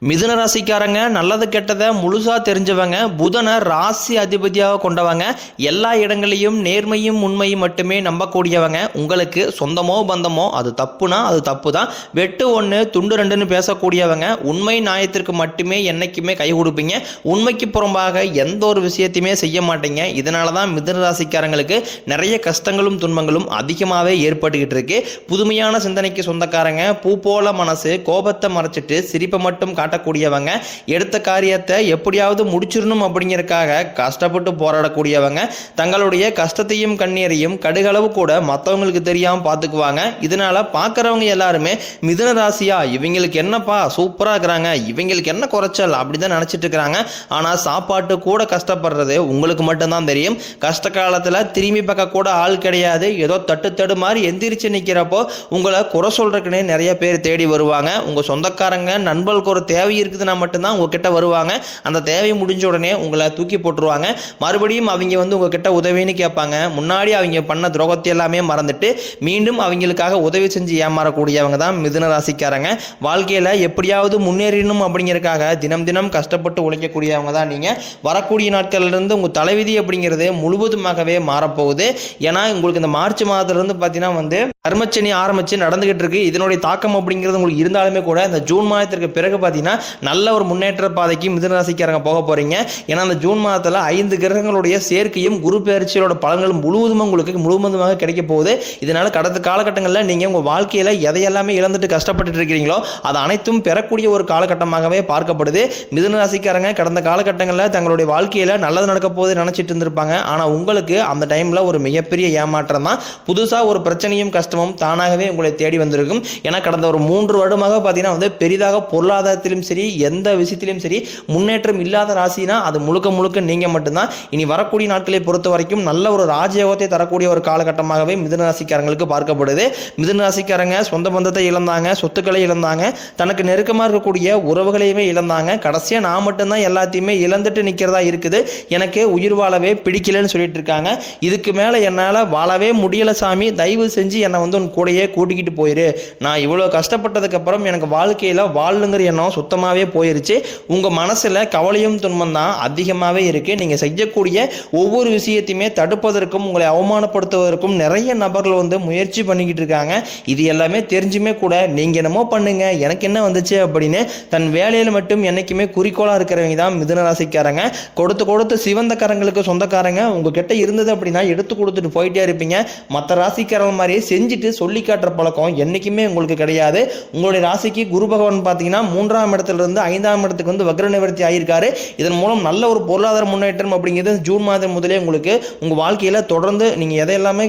மிதுன ராசிக்காரங்க நல்லது கெட்டதை முழுசா தெரிஞ்சவங்க, புதனை ராசி அதிபதியாக கொண்டவங்க, எல்லா இடங்களையும் நேர்மையும் உண்மையும் மட்டுமே நம்பக்கூடியவங்க. உங்களுக்கு சொந்தமோ பந்தமோ அது தப்புனா அது தப்பு தான், வெட்டு ஒன்று துண்டு ரெண்டுன்னு பேசக்கூடியவங்க. உண்மை நியாயத்திற்கு மட்டுமே என்னைக்குமே கை கொடுப்பீங்க. உண்மைக்கு புறம்பாக எந்த ஒரு விஷயத்தையுமே செய்ய மாட்டீங்க. இதனால தான் மிதுன ராசிக்காரங்களுக்கு நிறைய கஷ்டங்களும் துன்பங்களும் அதிகமாகவே ஏற்பட்டுக்கிட்டு இருக்கு. புதுமையான சிந்தனைக்கு சொந்தக்காரங்க, பூ போல மனசு, கோபத்தை மறைச்சிட்டு சிரிப்பை மட்டும் காட்டக்கூடியவங்க, எடுத்த காரியத்தை எப்படியாவது முடிச்சிடணும் அப்படிங்கிறதுக்காக கஷ்டப்பட்டு போராடக்கூடியவங்க, தங்களுடைய கஷ்டத்தையும் கண்ணீரையும் கடுகளவு கூட மற்றவங்களுக்கு தெரியாமல் பார்த்துக்குவாங்க. இதனால பார்க்குறவங்க எல்லாருமே மிதுன ராசியா இவங்களுக்கு என்னப்பா சூப்பராக இருக்கிறாங்க, இவங்களுக்கு என்ன குறைச்சல் அப்படிதான் நினச்சிட்டு இருக்கிறாங்க. ஆனால் சாப்பாட்டு கூட கஷ்டப்படுறது உங்களுக்கு மட்டும்தான் தெரியும். கஷ்ட காலத்தில் திரும்பி பார்க்க கூட ஆள் கிடையாது. ஏதோ தட்டு மாதிரி எந்திரிச்சு நிற்கிறப்போ உங்களை குறை சொல்றதுக்குன்னே நிறைய பேர் தேடி வருவாங்க. உங்கள் சொந்தக்காரங்க நண்பர்களுக்கு ஒரு தேவை இருக்குதுன்னா மட்டும்தான் உங்ககிட்ட வருவாங்க. அந்த தேவை முடிஞ்ச உடனே உங்களை தூக்கி போட்டுருவாங்க. மறுபடியும் அவங்க உங்ககிட்ட உதவின்னு கேட்பாங்க. முன்னாடி அவங்க பண்ண துரோகத்தை எல்லாமே மறந்துட்டு மீண்டும் அவங்களுக்காக உதவி செஞ்சு ஏமாறக்கூடியவங்க தான் மிதுன ராசிக்காரங்க. வாழ்க்கையில் எப்படியாவது முன்னேறணும் அப்படிங்கிறதுக்காக தினம் தினம் கஷ்டப்பட்டு உழைக்கக்கூடியவங்க தான் நீங்கள். வரக்கூடிய நாட்கள்லேருந்து உங்கள் தலைவிதி அப்படிங்கிறது முழுவதுமாகவே மாறப்போகுது. ஏன்னா உங்களுக்கு இந்த மார்ச் மாதத்துலேருந்து பார்த்தீங்கன்னா கர்மச்சனி ஆரம்பித்து நடந்துகிட்டு இருக்கு. இதனுடைய தாக்கம் அப்படிங்கிறது உங்களுக்கு இருந்தாலுமே கூட இந்த ஜூன் மாதத்திற்கு பிறகு பார்த்தீங்கன்னா நல்ல ஒரு முன்னேற்ற பாதைக்கு மிதுன ராசிக்காரங்க போக போறீங்க. ஏன்னா அந்த ஜூன் மாதத்தில் 5 கிரகங்களுடைய சேர்க்கையும் குரு பயிற்சியோட பலன்களும் முழுவதுமாக கிடைக்க போகுது. இதனால கடந்த காலகட்டங்களில் நீங்கள் உங்கள் வாழ்க்கையில் எதையெல்லாமே இழந்துட்டு கஷ்டப்பட்டு இருக்கிறீங்களோ அது அனைத்தும் பெறக்கூடிய ஒரு காலகட்டமாகவே பார்க்கப்படுது. மிதுன ராசிக்காரங்க கடந்த காலகட்டங்களில் தங்களுடைய வாழ்க்கையில் நல்லது நடக்க போகுது நினைச்சிட்டு இருந்திருப்பாங்க. ஆனால் உங்களுக்கு அந்த டைமில் ஒரு மிகப்பெரிய ஏமாற்றம் தான். புதுசாக ஒரு பிரச்சனையும் கஷ்டமும் தானாகவே உங்களை தேடி வந்திருக்கும். ஏன்னா கடந்த ஒரு 3 வருடமாக பார்த்தீங்கன்னா பெரிதாக பொருளாதாரத்திலும் சரி எந்த விஷயத்திலும் சரி முன்னேற்றம் இல்லாத ராசினா அது முழுக்க நீங்க மட்டும்தான். இனி வரக்கூடிய நாட்களை பொறுத்த வரைக்கும் நல்ல ஒரு ராஜயோகத்தை தரக்கூடிய ஒரு காலகட்டமாகவே மிதுன ராசிக்காரங்களுக்கு பார்க்கப்படுது. மிதுன ராசிக்காரங்க சொந்த பந்தத்தை இழந்தாங்க, சொத்துக்களை இழந்தாங்க, தனக்கு நெருக்கமாக இருக்கக்கூடிய உறவுகளையுமே இழந்தாங்க. கடைசியாக நான் மட்டும்தான் எல்லாத்தையுமே இழந்துட்டு நிற்கிறதா இருக்குது, எனக்கு உயிர் வாழவே பிடிக்கலன்னு சொல்லிட்டு இருக்காங்க. இதுக்கு மேலே என்னால் வாழவே முடியல சாமி, தயவு செஞ்சு என்னை உன் கூடையே கூட்டிக்கிட்டு போயிரு. நான் இவ்வளோ கஷ்டப்பட்டதுக்கு அப்புறம் எனக்கு வாழ்க்கையில் வாழணுங்கிற எண்ணம் சுத்தமாகவே போயிருச்சு. உங்கள் மனசில் கவலையும் துன்பம் தான் அதிகமாகவே இருக்குது. நீங்கள் செய்யக்கூடிய ஒவ்வொரு விஷயத்தையுமே தடுப்பதற்கும் உங்களை அவமானப்படுத்துவதற்கும் நிறைய நபர்கள் முயற்சி பண்ணிக்கிட்டு இருக்காங்க. இது எல்லாமே தெரிஞ்சுமே கூட நீங்கள் என்னமோ பண்ணுங்க எனக்கு என்ன வந்துச்சு அப்படின்னு தன் வேலையில் மட்டும் என்னைக்குமே குறிக்கோளாக இருக்கிறவங்க தான் மிதுன ராசிக்காரங்க. கொடுத்து சிவந்த கரங்களுக்கு சொந்தக்காரங்க. உங்ககிட்ட இருந்தது அப்படின்னா எடுத்து கொடுத்துட்டு போயிட்டே இருப்பீங்க. மற்ற ராசிக்காரங்க மாதிரி செஞ்சுட்டு சொல்லி காட்டுற பழக்கம் என்னைக்குமே உங்களுக்கு கிடையாது. உங்களுடைய ராசிக்கு குரு பகவான் பார்த்தீங்கன்னா 3ஆம் இடத்துல இருந்து 5ஆம் இடத்துக்கு வக்ர நிவர்த்தி ஆகியிருக்காரு. இதன் மூலம் நல்ல ஒரு பொருளாதார முன்னேற்றம் அப்படிங்கிறது ஜூன் மாதம் முதலே உங்களுக்கு உங்கள் வாழ்க்கையில் தொடர்ந்து நீங்கள் எதையெல்லாமே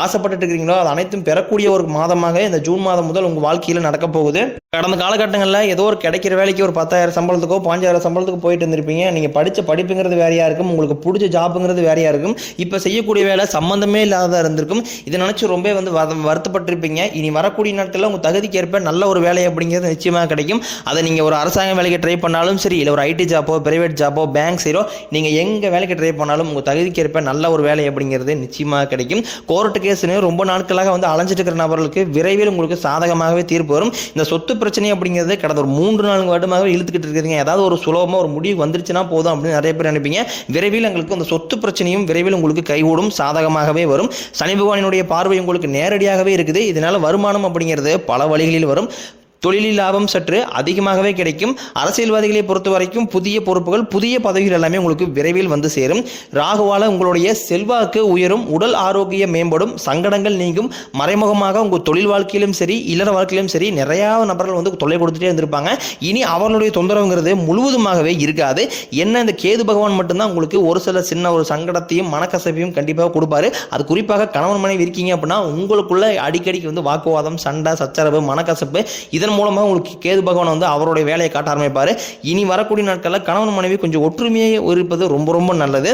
ஆசைப்பட்டு இருக்கிறீங்களோ அது அனைத்தும் பெறக்கூடிய ஒரு மாதமாக இந்த ஜூன் மாதம் முதல் உங்கள் வாழ்க்கையில் நடக்க போகுது. கடந்த காலகட்டங்களில் ஏதோ ஒரு கிடைக்கிற வேலைக்கு ஒரு 10,000 சம்பளத்துக்கோ 5,000 சம்பளத்துக்கு போயிட்டு இருந்திருப்பீங்க. நீங்கள் படித்த படிப்புங்கிறது வேறையாக இருக்கும், உங்களுக்கு பிடிச்ச ஜாப்புங்கிறது வேறையாக இருக்கும். இப்போ செய்யக்கூடிய வேலை சம்மந்தமே இல்லாததாக இருந்திருக்கும். இதை நினச்சி ரொம்ப வருத்தப்பட்டிருப்பீங்க. இனி வரக்கூடிய நாட்களில் உங்கள் தகுதிக்கேற்ப நல்ல ஒரு வேலை அப்படிங்கிறது நிச்சயமாக கிடைக்கும். அதை நீங்கள் ஒரு அரசாங்க வேலைக்கு ட்ரை பண்ணாலும் சரி, இல்லை ஒரு ஐடி ஜாப்போ பிரைவேட் ஜாப்போ பேங்க் சைடோ நீங்கள் எங்கே வேலைக்கு ட்ரை பண்ணாலும் உங்கள் தகுதிக்கேற்ப நல்ல ஒரு வேலை அப்படிங்கிறது நிச்சயமாக கிடைக்கும். கோர்ட்டு கேஸ்னு ரொம்ப நாட்களாக அலைஞ்சிட்டு இருக்கிற நபர்களுக்கு விரைவில் உங்களுக்கு சாதகமாகவே தீர்ப்பு வரும். இந்த சொத்து பிரச்சனை அப்படிங்கிறது கடந்த ஒரு 3-4 வருடமாக இழுத்துக்கிட்டு இருக்குதுங்க. ஏதாவது ஒரு சுலபமாக ஒரு முடிவு வந்துருச்சுன்னா போதும் அப்படின்னு நிறைய பேர் நினைப்பீங்க. விரைவில் உங்களுக்கு அந்த சொத்து பிரச்சனையும் விரைவில் உங்களுக்கு கைகூடும், சாதகமாகவே வரும். சனி பகவானினுடைய பார்வை உங்களுக்கு நேரடியாகவே இருக்குது. இதனால வருமானம் அப்படிங்கிறது பல வழிகளில் வரும். தொழிலில் லாபம் சற்று அதிகமாகவே கிடைக்கும். அரசியல்வாதிகளை பொறுத்த வரைக்கும் புதிய பொறுப்புகள் புதிய பதவிகள் எல்லாமே உங்களுக்கு விரைவில் சேரும். ராகுவால உங்களுடைய செல்வாக்கு உயரும், உடல் ஆரோக்கியம் மேம்படும், சங்கடங்கள் நீங்கும். மறைமுகமாக உங்கள் தொழில் வாழ்க்கையிலும் சரி இல்லற வாழ்க்கையிலும் சரி நிறைய நபர்கள் தொல்லை கொடுத்துட்டே இருந்திருப்பாங்க. இனி அவர்களுடைய தொந்தரவுங்கிறது முழுவதுமாகவே இருக்காது. என்ன இந்த கேது பகவான் மட்டும்தான் உங்களுக்கு ஒரு சில சின்ன ஒரு சங்கடத்தையும் மனக்கசப்பையும் கண்டிப்பாக கொடுப்பாரு. அது குறிப்பாக கணவன் மனைவி இருக்கீங்க அப்படின்னா உங்களுக்குள்ள அடிக்கடிக்கு வாக்குவாதம், சண்டை, சச்சரவு, மனக்கசப்பு இதன் மூலமாக உங்களுக்கு கேது பகவான் அவருடைய வேலையை காட்ட ஆரம்பிப்பாரு. இனி வரக்கூடிய நாட்களில் கணவன் மனைவி கொஞ்சம் ஒற்றுமையை இருப்பது ரொம்ப நல்லது.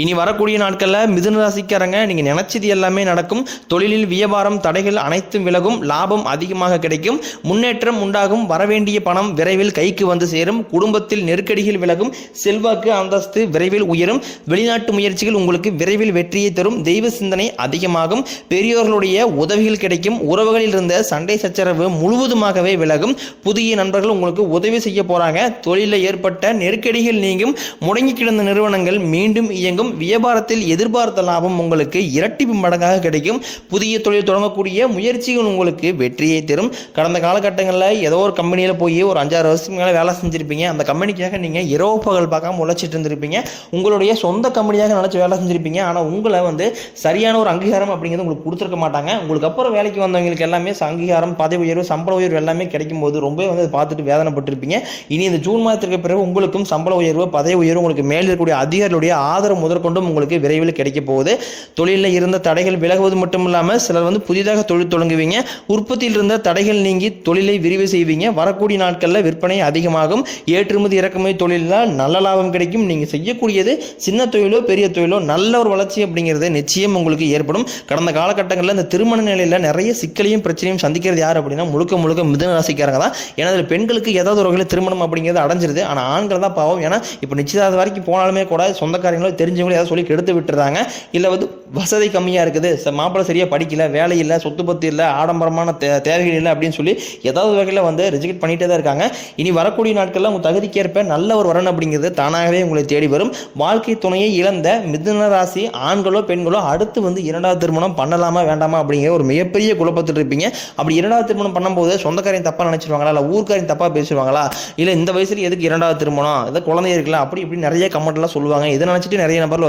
இனி வரக்கூடிய நாட்களில் மிதுன ராசிக்காரங்க நீங்கள் நினைச்சது எல்லாமே நடக்கும். தொழிலில் வியாபாரம் தடைகள் அனைத்தும் விலகும். லாபம் அதிகமாக கிடைக்கும். முன்னேற்றம் உண்டாகும். வரவேண்டிய பணம் விரைவில் கைக்கு வந்து சேரும். குடும்பத்தில் நெருக்கடிகள் விலகும். செல்வாக்கு அந்தஸ்து விரைவில் உயரும். வெளிநாட்டு முயற்சிகள் உங்களுக்கு விரைவில் வெற்றியை தரும். தெய்வ சிந்தனை அதிகமாகும். பெரியோர்களுடைய உதவிகள் கிடைக்கும். உறவுகளில் இருந்த சண்டை சச்சரவு முழுவதுமாகவே விலகும். புதிய நண்பர்கள் உங்களுக்கு உதவி செய்ய போறாங்க. தொழிலில் ஏற்பட்ட நெருக்கடிகள் நீங்கும். முடங்கி கிடந்த நிறுவனங்கள் மீண்டும் இயங்கும். வியாபாரத்தில் எதிர்பார்த்த லாபம் உங்களுக்கு இரட்டிப்பு மடங்காக கிடைக்கும். புதிய தொழில் தொடங்கக்கூடிய முயற்சிகள் உங்களுக்கு வெற்றியை தரும். கடந்த காலகட்டங்களில் ஏதோ ஒரு கம்பெனியில் போய் ஒரு 5-6 வருஷத்துக்கு மேலே வேலை செஞ்சிருப்பீங்க. அந்த கம்பெனிக்காக நீங்கள் இரவு பகல் பார்க்காம உழைச்சிட்டு இருந்திருப்பீங்க. உங்களுடைய சொந்த கம்பெனியாக நினச்சி வேலை செஞ்சிருப்பீங்க. ஆனால் உங்களை சரியான ஒரு அங்கீகாரம் அப்படிங்கிறது உங்களுக்கு கொடுத்துருக்க மாட்டாங்க. உங்களுக்கு அப்புறம் வேலைக்கு வந்தவங்களுக்கு எல்லாமே அங்கீகாரம், பதவி உயர்வு, சம்பள உயர்வு எல்லாமே கிடைக்கும் போது ரொம்ப பார்த்துட்டு வேதனைப்பட்டிருப்பீங்க. இனி இந்த ஜூன் மாதத்திற்கு பிறகு உங்களுக்கும் சம்பள உயர்வு, பதவி உயர்வு, உங்களுக்கு மேல் இருக்கக்கூடிய அதிகாரிகளுடைய ஆதரவு முதற்கொண்டும் உங்களுக்கு விரைவில் கிடைக்க போகுது. தொழிலில் இருந்த தடைகள் விலகுவது மட்டும் இல்லாமல் சிலர் புதிதாக தொழில் தொடங்குவீங்க. உற்பத்தியில் இருந்த தடைகள் நீங்கி தொழிலை விரிவு செய்வீங்க. வரக்கூடிய நாட்களில் விற்பனை அதிகமாகும். ஏற்றுமதி இறக்குமதி தொழிலில் நல்ல லாபம் கிடைக்கும். நீங்கள் செய்யக்கூடியது சின்ன தொழிலோ பெரிய தொழிலோ நல்ல ஒரு வளர்ச்சி அப்படிங்கிறது நிச்சயம் உங்களுக்கு ஏற்படும். கடந்த காலகட்டங்களில் இந்த திருமண நிலையில் நிறைய சிக்கலையும் பிரச்சனையும் சந்திக்கிறது யார் அப்படின்னா முழுக்க முழுக்க மிதுன ராசிக்காரங்க தான். ஏன்னா அதில் பெண்களுக்கு ஏதாவது ஒரு வகையில் திருமணம் அப்படிங்கிறது அடைஞ்சிருது. ஆனால் ஆண்கள் தான் பாவம். ஏன்னா இப்போ நிச்சயதார்த்தம் வரைக்கும் போனாலுமே கூட சொந்தக்காரங்களோ தெரிஞ்சவங்களோ ஏதாவது சொல்லி கெடுத்து விட்டுறாங்க. இல்லை வசதி கம்மியாக இருக்குது, மாப்பிள்ளை சரியாக படிக்கல, வேலை இல்லை, சொத்து பத்து இல்லை, ஆடம்பரமான தேவைகள் இல்லை அப்படின்னு சொல்லி ஏதாவது வகையில் ரிஜெக்ட் பண்ணிகிட்டே தான் இருக்காங்க. இனி வரக்கூடிய நாட்களில் உங்கள் தகுதிக்கேற்ப நல்ல ஒரு வரன் அப்படிங்கிறது தானாகவே உங்களை தேடி வரும். வாழ்க்கை துணையை இழந்த மிதுன ராசி ஆண்களோ பெண்களோ அடுத்து இரண்டாவது திருமணம் பண்ணலாமா வேண்டாமா அப்படிங்கிற ஒரு மிகப்பெரிய குழப்பத்தில் இருப்பீங்க. அப்படி இரண்டாவது திருமணம் பண்ணும்போது சொந்தக்காரையும் தப்பாக நினைச்சிருவாங்களா, இல்லை ஊர்க்காரையும் தப்பாக பேசுவாங்களா, இல்லை இந்த வயசுல எதுக்கு இரண்டாவது திருமணம், ஏதாவது குழந்தை இருக்கலாம், அப்படி இப்படி நிறைய கமெண்ட்லாம் சொல்லுவாங்க. இதை நினச்சிட்டு நிறைய நபர்கள்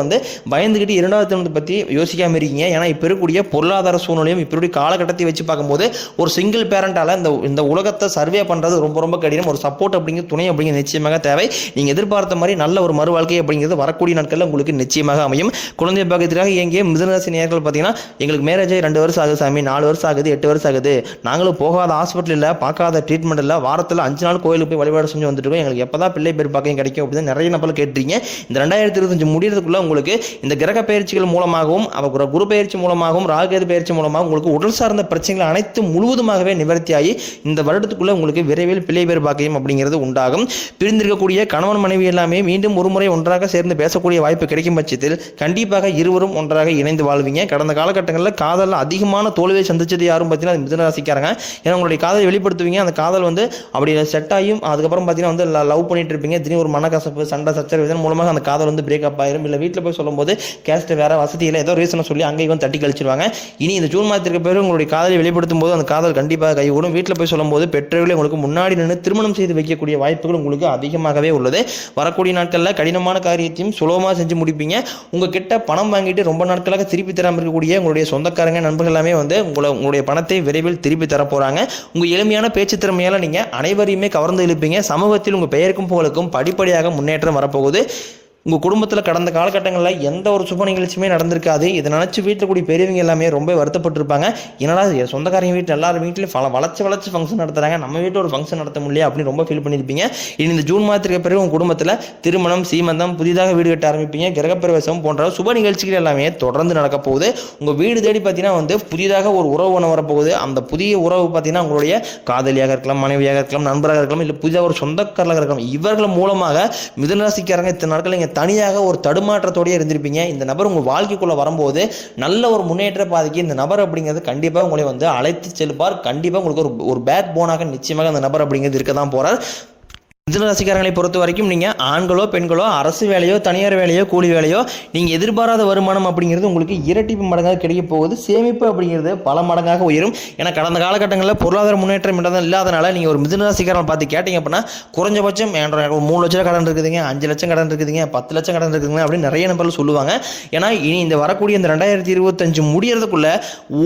பயந்துக்கிட்டு இரண்டாவது திருமணத்தை பற்றி யோசிக்காம இருக்கீங்க. ஏன்னா இப்போ இருக்கக்கூடிய பொருளாதார சூழ்நிலையும் இப்போ இருக்கக்கூடிய காலகட்டத்தை வச்சு பார்க்கும்போது ஒரு சிங்கிள் பேரண்டால இந்த உலகத்தை சர்வே பண்ணுறது ரொம்ப ரொம்ப கடினம். ஒரு சப்போர்ட் அப்படிங்கிற துணை அப்படிங்கிற நிச்சயமாக தேவை. நீங்கள் எதிர்பார்த்த மாதிரி நல்ல ஒரு மறு வாழ்க்கை அப்படிங்கிறது வரக்கூடிய நாட்களில் உங்களுக்கு நிச்சயமாக அமையும். குழந்தை பாக்கியத்திற்காக இயங்கிய மிதுனராசி நேயர்கள் பார்த்தீங்கன்னா எங்களுக்கு மேரேஜ் 2 வருஷம் ஆகுது சாமி, 4 வருஷம் ஆகுது, 8 வருஷம் ஆகுது, நாங்களும் போகாத ஹாஸ்பிட்டல் இல்லை, பார்க்காத ட்ரீட்மெண்ட் இல்லை, வாரத்தில் 5 நாள் கோயிலுக்கு போய் வழிபாடு செஞ்சு வந்துட்டு இருக்கோம், எங்களுக்கு எப்போ தான் பிள்ளை பேர் பார்க்க கிடைக்கும் அப்படின்னு நிறைய நபர்கள் கேட்டுறீங்க. இந்த 2025 முடியறதுக்குள்ள உங்களுக்கு இந்த கிரக பயிற்சிகள் மூலமாகவும் குரு பயிற்சி மூலமாகவும் ராகுகேது பயிற்சி மூலமாகவும் உங்களுக்கு உடல் சார்ந்த பிரச்சனைகள் அனைத்து முழுவதுமாகவே நிவர்த்தியாகி இந்த வருடத்துக்குள்ள உங்களுக்கு விரைவில் பிள்ளை பேர் பாக்கியம் அப்படிங்கிறது உண்டாகும். பிரிந்திருக்கக்கூடிய கணவன் மனைவி எல்லாமே மீண்டும் ஒரு முறை ஒன்றாக சேர்ந்து பேசக்கூடிய வாய்ப்பு கிடைக்கும் பட்சத்தில் கண்டிப்பாக இருவரும் ஒன்றாக இணைந்து வாழ்வீங்க. கடந்த காலகட்டங்களில் காதல் அதிகமான தோல்வியை சந்திச்சது யாரும் பார்த்தீங்கன்னா மிதுன ராசிக்காரங்க. ஏன்னா உங்களுடைய காதலை வெளிப்படுத்துவீங்க. அந்த காதல் அப்படி செட் ஆகியும் அதுக்கப்புறம் பார்த்தீங்கன்னா லவ் பண்ணிட்டு இருப்பீங்க. திடீர்னு ஒரு மனக்கசப்பு, சண்டை சச்சரவு இதன் மூலமாக அந்த காதல் பிரேக்கப் ஆயிரும். இல்லை வீட்டில் போய் சொல்லும்போது கேஸ்ட் வேற வசதியில் ஏதோ ரீசனை சொல்லி அங்கேயும் தட்டி கழிச்சிருவாங்க. இனி இந்த ஜூன் மாதத்திற்கு பிறகு உங்களுடைய காதலை வெளிப்படுத்தும் போது அந்த காதல் கண்டிப்பாக கைகூடும். வீட்டில் போய் சொல்லும்போது பெற்றோர்களை உங்களுக்கு முன்னாடி நின்று திருமணம் செய்து வைக்கக்கூடிய வாய்ப்புகள் உங்களுக்கு அதிகமாகவே உள்ளது. வரக்கூடிய நாட்களில் கடினமான காரியத்தையும் சுலபமாக செஞ்சு முடிப்பீங்க. உங்ககிட்ட பணம் வாங்கிட்டு ரொம்ப நாட்களாக திருப்பி தராமல் இருக்கக்கூடிய உங்களுடைய சொந்தக்காரங்க நண்பர்கள் எல்லாமே உங்களுடைய பணத்தை விரைவில் திருப்பி தர போறாங்க. உங்க எளிமையான பேச்சு திறமையால நீங்க அனைவரையுமே கவர்ந்து இழுப்பீங்க. சமூகத்தில் உங்க பெயருக்கும் புகழுக்கும் படிப்படியாக முன்னேற்றம் வரப்போகுது. உங்கள் குடும்பத்தில் கடந்த காலகட்டங்களில் எந்த ஒரு சுப நிகழ்ச்சியுமே நடந்திருக்காது. இதை நினச்சி வீட்டில் கூடிய பெரியவங்க எல்லாமே ரொம்ப வருத்தப்பட்டிருப்பாங்க. ஏன்னா சொந்தக்காரங்க வீட்டில் எல்லாரும் வீட்டிலும் வளர்ச்சி ஃபங்க்ஷன் நடத்துகிறாங்க, நம்ம வீட்டில் ஒரு ஃபங்க்ஷன் நடத்த முடியல அப்படின்னு ரொம்ப ஃபீல் பண்ணியிருப்பீங்க. இனி இந்த ஜூன் மாதத்திற்கு பிறகு உங்கள் குடும்பத்தில் திருமணம், சீமந்தம், புதிதாக வீடு கட்ட ஆரம்பிப்பீங்க. கிரகப்பிரவேசம் போன்ற சுப நிகழ்ச்சிகள் எல்லாமே தொடர்ந்து நடக்க போகுது. உங்கள் வீடு தேடி பார்த்தீங்கன்னா புதிதாக ஒரு உறவு ஒன்று வரப்போகுது. அந்த புதிய உறவு பார்த்தீங்கன்னா உங்களுடைய காதலியாக இருக்கலாம், மனைவியாக இருக்கலாம், நண்பராக இருக்கலாம், இல்லை புதிதாக ஒரு சொந்தக்காரராக இருக்கலாம். இவர்கள் மூலமாக மிதுனராசிக்காரங்க இத்தனை நாட்கள் நீங்கள் தனியாக ஒரு தடுமாற்றத்தோடய இருந்திருப்பீங்க. இந்த நபர் உங்கள் வாழ்க்கைக்குள்ள வரும்போது நல்ல ஒரு முன்னேற்ற பாதைக்கு இந்த நபர் அப்படிங்கிறது கண்டிப்பாக உங்களை அழைத்து செல்வார். கண்டிப்பாக உங்களுக்கு ஒரு பேக் போனாக நிச்சயமாக அந்த நபர் அப்படிங்கிறது இருக்க தான் போறார். மிதுன ராசிக்காரங்களை பொறுத்த வரைக்கும் நீங்கள் ஆண்களோ பெண்களோ அரசு வேலையோ தனியார் வேலையோ கூலி வேலையோ நீங்கள் எதிர்பாராத வருமானம் அப்படிங்கிறது உங்களுக்கு இரட்டிப்பு மடங்காக கிடைக்க போகுது. சேமிப்பு அப்படிங்கிறது பல மடங்காக உயரும். ஏன்னா கடந்த காலகட்டங்களில் பொருளாதார முன்னேற்றம் இல்லாதனால நீங்கள் ஒரு மிதுன ராசிக்காரன் பார்த்து கேட்டீங்க அப்படின்னா குறைஞ்சபட்சம் 3 லட்சம் கடன் இருக்குதுங்க, 5 லட்சம் கடன் இருக்குதுங்க, 10 லட்சம் கடன் இருக்குதுங்க அப்படின்னு நிறைய நபர்கள் சொல்லுவாங்க. ஏன்னா இனி இந்த வரக்கூடிய இந்த 2025 முடியறதுக்குள்ள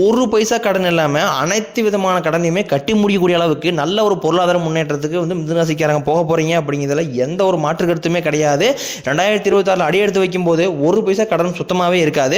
ஒரு பைசா கடன் இல்லாமல் அனைத்து விதமான கடனையுமே கட்டி முடியக்கூடிய அளவுக்கு நல்ல ஒரு பொருளாதார முன்னேற்றத்துக்கு மிதுன ராசிக்காரங்க போக போறீங்க அப்படிங்கிறதுல எந்த ஒரு மாற்று கருத்துமே கிடையாது. 2026 அடி எடுத்து வைக்கும் போது ஒரு பைசா கடன் சுத்தமாவே இருக்காது.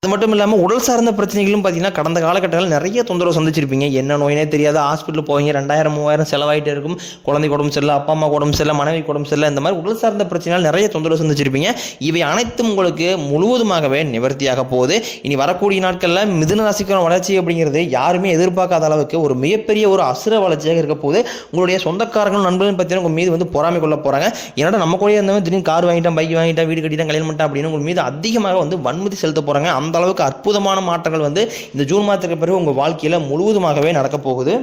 அது மட்டும் இல்லாமல் உடல் சார்ந்த பிரச்சனைகளும் பார்த்தீங்கன்னா கடந்த காலகட்டங்களில் நிறைய தொந்தரவு சந்திச்சிருப்பீங்க. என்ன நோயினே தெரியாது, ஹாஸ்பிட்டல் போவீங்க, 2000 3000 செலவாயிட்டே இருக்கும். குழந்தைக்கு உடம்பு சரியில்லை, அப்பா அம்மா உடம்பு சரியில்லை, மனைவி உடம்பு சரியில்லை, இந்த மாதிரி உடல் சார்ந்த பிரச்சனைகள் நிறைய தொந்தரவு சந்திச்சிருப்பீங்க. இவை அனைத்தும் உங்களுக்கு முழுவதுமாகவே நிவர்த்தியாக போகுது. இனி வரக்கூடிய நாட்களில் மிதுன ராசிக்கான வளர்ச்சி அப்படிங்கிறது யாருமே எதிர்பார்க்காத அளவுக்கு ஒரு மிகப்பெரிய ஒரு அசுர வளர்ச்சியாக இருக்க போகுது. உங்களுடைய சொந்தக்காரங்களும் நண்பர்களும் பார்த்தீங்கன்னா உங்கள் மீது வந்து பொறாமை கொள்ள போகிறாங்க. என்னடா நம்ம கூட இருந்தவங்க திடீர்னு கார் வாங்கிட்டான், பைக் வாங்கிட்டான், வீடு கட்டிட்டான், கல்யாணம் பண்ணிட்டான் அப்படின்னு உங்கள் மீது அதிகமாக வந்து வன்மதி செலுத்த போகிறாங்க. அந்த அளவுக்கு அற்புதமான மாற்றங்கள் வந்து இந்த ஜூன் மாதத்துக்கு பிறகு உங்கள் வாழ்க்கையில் முழுவதுமாகவே நடக்க போகுது.